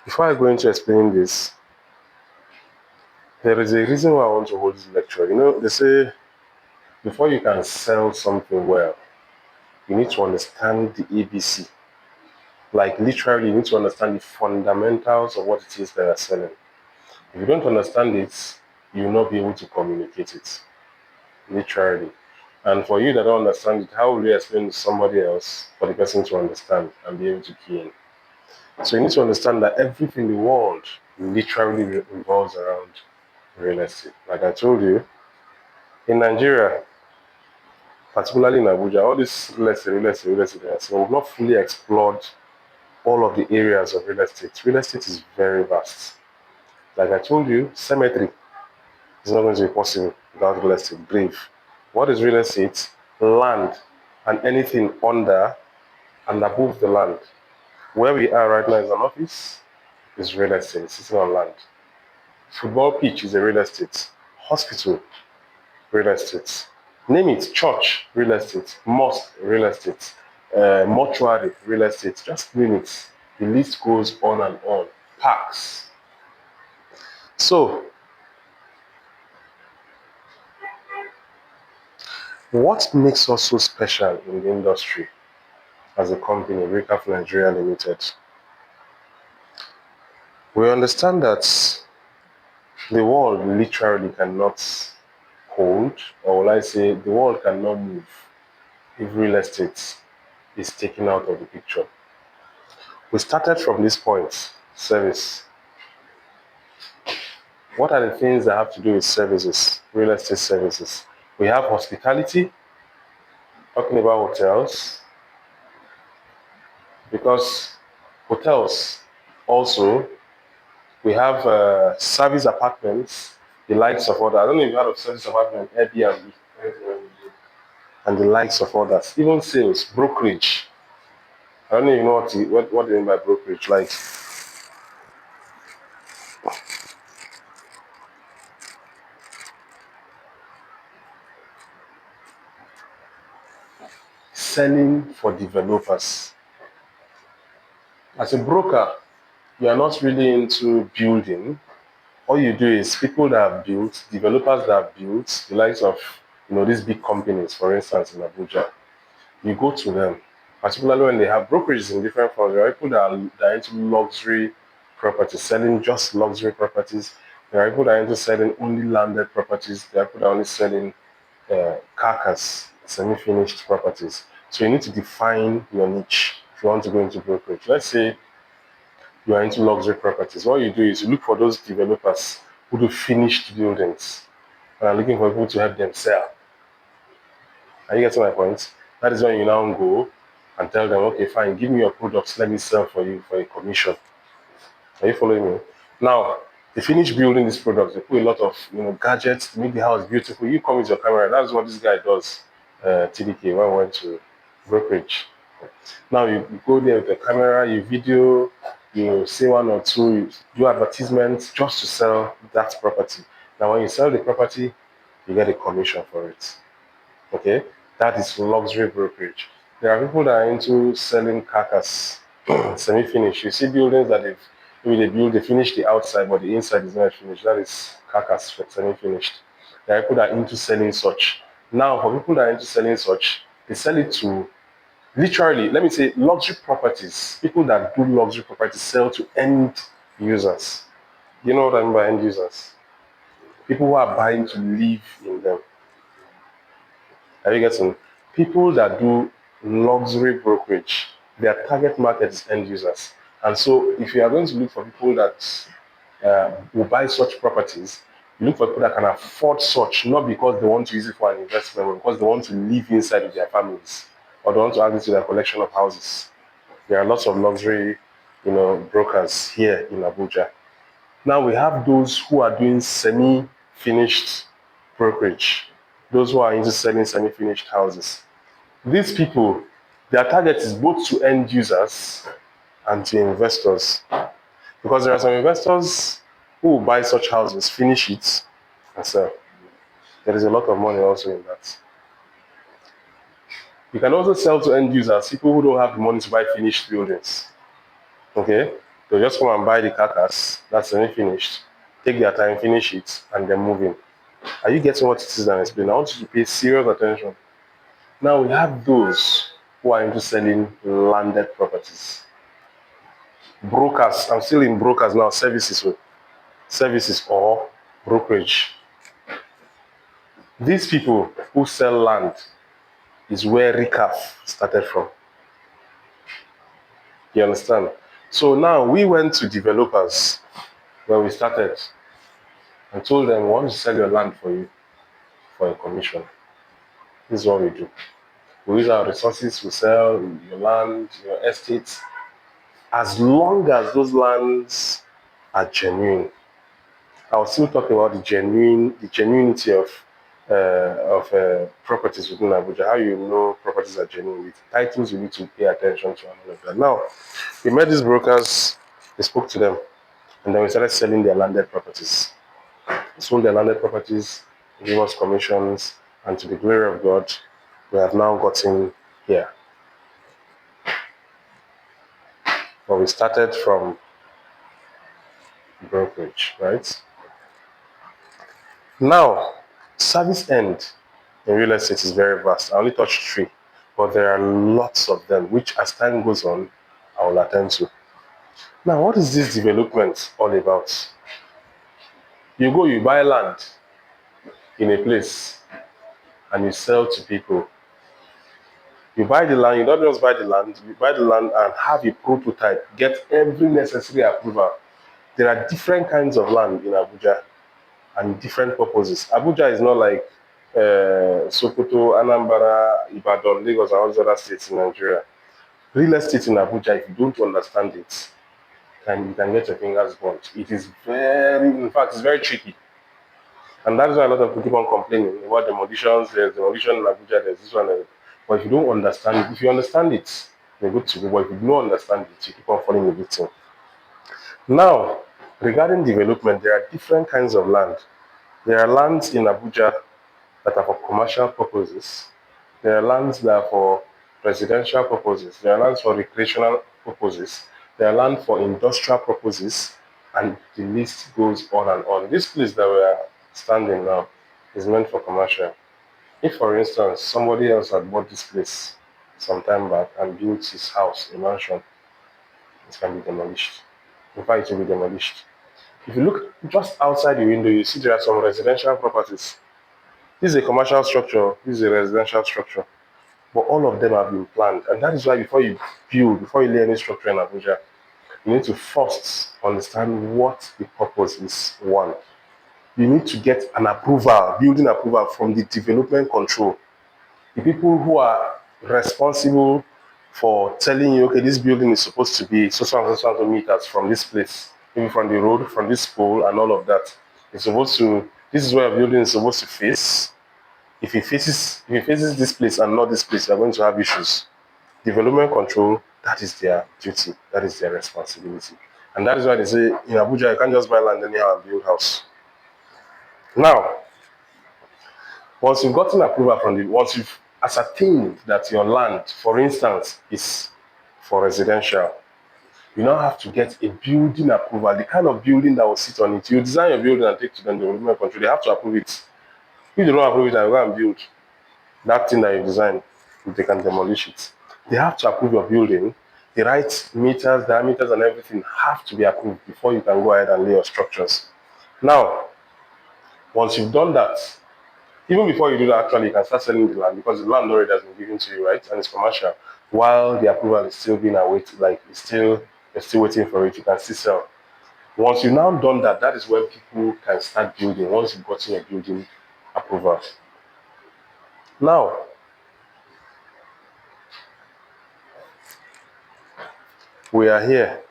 Before I go into explaining this, there is a reason why I want to hold this lecture. They say before you can sell something well, you need to understand the ABC. Like literally, you need to understand the fundamentals of what it is that you're selling. If you don't understand it, you will not be able to communicate it. Literally. And for you that don't understand it, how will you explain to somebody else for the person to understand and be able to key in? So you need to understand that everything in the world literally revolves around real estate. Like I told you, in Nigeria, particularly in Abuja, all this real estate, so we've not fully explored all of the areas of real estate. Real estate is very vast. Like I told you, cemetery is not going to be possible without real estate. Brave. What is real estate? Land and anything under and above the land. Where we are right now is an office, is real estate, sitting on land. Football pitch is a real estate. Hospital, real estate. Name it, church, real estate. Mosque, real estate. Mortuary, real estate. Just name it. The list goes on and on. Parks. So, what makes us so special in the industry as a company, Recap Nigeria Limited? We understand that the world literally cannot hold, or will I say, the world cannot move if real estate is taken out of the picture. We started from this point, service. What are the things that have to do with services, real estate services? We have hospitality, talking about hotels, because hotels also, we have service apartments, the likes of others. I don't know if you heard of service apartment, Airbnb, and the likes of others. Even sales, brokerage. I don't even know what they mean by brokerage. Like selling for developers. As a broker, you are not really into building. All you do is people that have built, developers that have built, the likes of these big companies, for instance, in Abuja. You go to them, particularly when they have brokerages in different forms. There are people that are into luxury properties, selling just luxury properties. There are people that are into selling only landed properties. There are people that are only selling carcass, semi-finished properties. So you need to define your niche if you want to go into brokerage. Let's say you are into luxury properties. What you do is you look for those developers who do finished buildings and are looking for people to help them sell. Are you getting my point? That is when you now go and tell them, okay, fine, give me your products, let me sell for you for a commission. Are you following me? Now, they finish building these products, they put a lot of gadgets to make the house beautiful. You come with your camera, that's what this guy does, TDK, when we went to brokerage. Now you go there with the camera, you video, you say one or two, you do advertisements just to sell that property. Now when you sell the property, you get a commission for it. Okay? That is luxury brokerage. There are people that are into selling carcass, semi-finished. You see buildings that they finish the outside, but the inside is not finished. That is carcass, semi-finished. There are people that are into selling such. Now, for people that are into selling such, they sell it to literally, let me say, luxury properties. People that do luxury properties sell to end users. You know what I mean by end users? People who are buying to live in them. Are you getting? People that do luxury brokerage, their target market is end users. And so if you are going to look for people that will buy such properties, you look for people that can afford such, not because they want to use it for an investment, but because they want to live inside with their families, or they want to add it to their collection of houses. There are lots of luxury, brokers here in Abuja. Now we have those who are doing semi-finished brokerage, those who are into selling semi-finished houses. These people, their target is both to end users and to investors. Because there are some investors who will buy such houses, finish it, and sell. There is a lot of money also in that. You can also sell to end users, people who don't have the money to buy finished buildings. Okay? They'll just come and buy the carcass, that's already finished, take their time, finish it, and then move in. Are you getting what it is I'm explaining? I want you to pay serious attention. Now we have those who are into selling landed properties. Brokers, I'm still in brokers now, services or brokerage. These people who sell land is where RICAF started from. You understand? So now we went to developers when we started and told them we want to sell your land for you for a commission. This is what we do. We use our resources to sell your land, your estates, as long as those lands are genuine. I'll still talk about the genuinity of properties within Abuja. How you know properties are genuine with titles you need to pay attention to and all of that. Now, we met these brokers, we spoke to them, and then we started selling their landed properties. Sold their landed properties, gave us commissions, and to the glory of God, we have now gotten here. But we started from brokerage, right? Now, service end in real estate is very vast. I only touched 3, but there are lots of them, which as time goes on, I will attend to. Now, what is this development all about? You go, you buy land in a place, and you sell to people. You buy the land, you don't just buy the land, you buy the land and have a prototype, get every necessary approval. There are different kinds of land in Abuja and different purposes. Abuja is not like Sokoto, Anambra, Ibadan, Lagos, and all those other states in Nigeria. Real estate in Abuja, if you don't understand it, you can get your fingers burnt. It is in fact, it's very tricky. And that's why a lot of people keep on complaining about demolitions. There's demolition in Abuja, there's this one. But if you don't understand it, if you understand it, you're good to go. But if you don't understand it, you keep on falling a victim. Now, regarding development, there are different kinds of land. There are lands in Abuja that are for commercial purposes. There are lands that are for residential purposes. There are lands for recreational purposes. There are land for industrial purposes. And the list goes on and on. This place that we are standing now is meant for commercial. If, for instance, somebody else had bought this place some time back and built his house, a mansion, it can be demolished. In fact, it will be demolished. If you look just outside the window, you see there are some residential properties. This is a commercial structure, this is a residential structure. But all of them have been planned. And that is why before you build, before you lay any structure in Abuja, you need to first understand what the purpose is. One, you need to get an approval, building approval from the development control. The people who are responsible for telling you, okay, this building is supposed to be so meters from this place, maybe from the road, from this pole, and all of that. It's supposed to, this is where a building is supposed to face. If it faces this place and not this place, you're going to have issues. Development control, that is their duty, that is their responsibility. And that is why they say in Abuja, you can't just buy land anyhow and build house. Now, once you've gotten approval once you've ascertained that your land, for instance, is for residential, you now have to get a building approval, the kind of building that will sit on it. You design your building and take to them, the development control, they have to approve it. If they don't approve it, and go and build that thing that you designed, they can demolish it. They have to approve your building. The right meters, diameters, and everything have to be approved before you can go ahead and lay your structures. Now, once you've done that, even before you do that, actually, you can start selling the land because the land already has been given to you, right? And it's commercial. While the approval is still being awaited, like you're still waiting for it, you can still sell. Once you've now done that, that is when people can start building, once you've gotten your building approval. Now, we are here